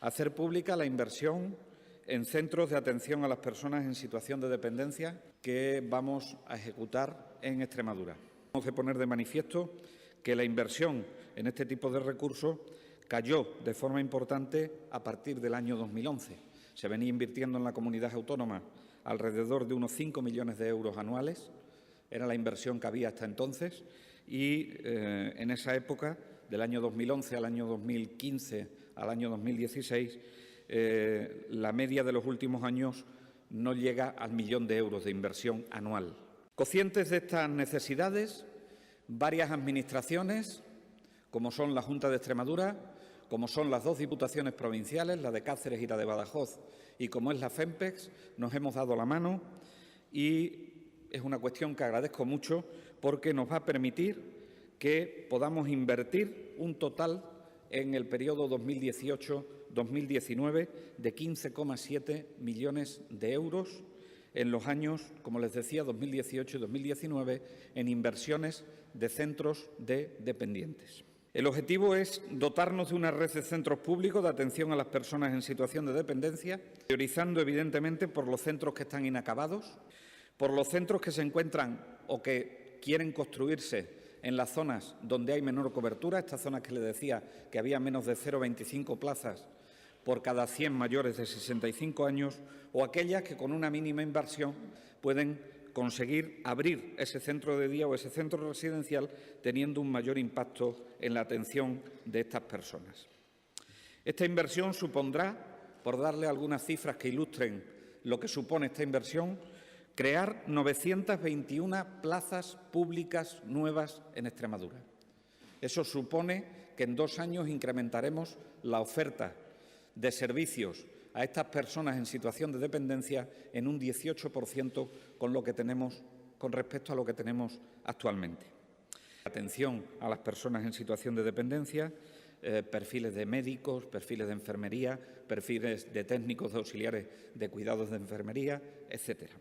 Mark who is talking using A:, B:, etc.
A: Hacer pública la inversión en centros de atención a las personas en situación de dependencia que vamos a ejecutar en Extremadura. Vamos a poner de manifiesto que la inversión en este tipo de recursos cayó de forma importante a partir del año 2011. Se venía invirtiendo en la comunidad autónoma alrededor de unos 5 millones de euros anuales. Era la inversión que había hasta entonces y en esa época, del año 2011 al año 2015 al año 2016, la media de los últimos años no llega al 1 millón de euros de inversión anual. Conscientes de estas necesidades, varias administraciones, como son la Junta de Extremadura, como son las dos diputaciones provinciales, la de Cáceres y la de Badajoz, y como es la FEMPEX, nos hemos dado la mano y es una cuestión que agradezco mucho porque nos va a permitir que podamos invertir un total en el periodo 2018-2019 de 15,7 millones de euros en los años, como les decía, 2018 y 2019, en inversiones de centros de dependientes. El objetivo es dotarnos de una red de centros públicos de atención a las personas en situación de dependencia, priorizando evidentemente por los centros que están inacabados, por los centros que se encuentran o que quieren construirse en las zonas donde hay menor cobertura, estas zonas que les decía que había menos de 0,25 plazas por cada 100 mayores de 65 años, o aquellas que con una mínima inversión pueden conseguir abrir ese centro de día o ese centro residencial teniendo un mayor impacto en la atención de estas personas. Esta inversión supondrá, por darle algunas cifras que ilustren lo que supone esta inversión, crear 921 plazas públicas nuevas en Extremadura. Eso supone que en 2 años incrementaremos la oferta de servicios a estas personas en situación de dependencia en un 18% con respecto a lo que tenemos actualmente. Atención a las personas en situación de dependencia, perfiles de médicos, perfiles de enfermería, perfiles de técnicos de auxiliares de cuidados de enfermería, etcétera.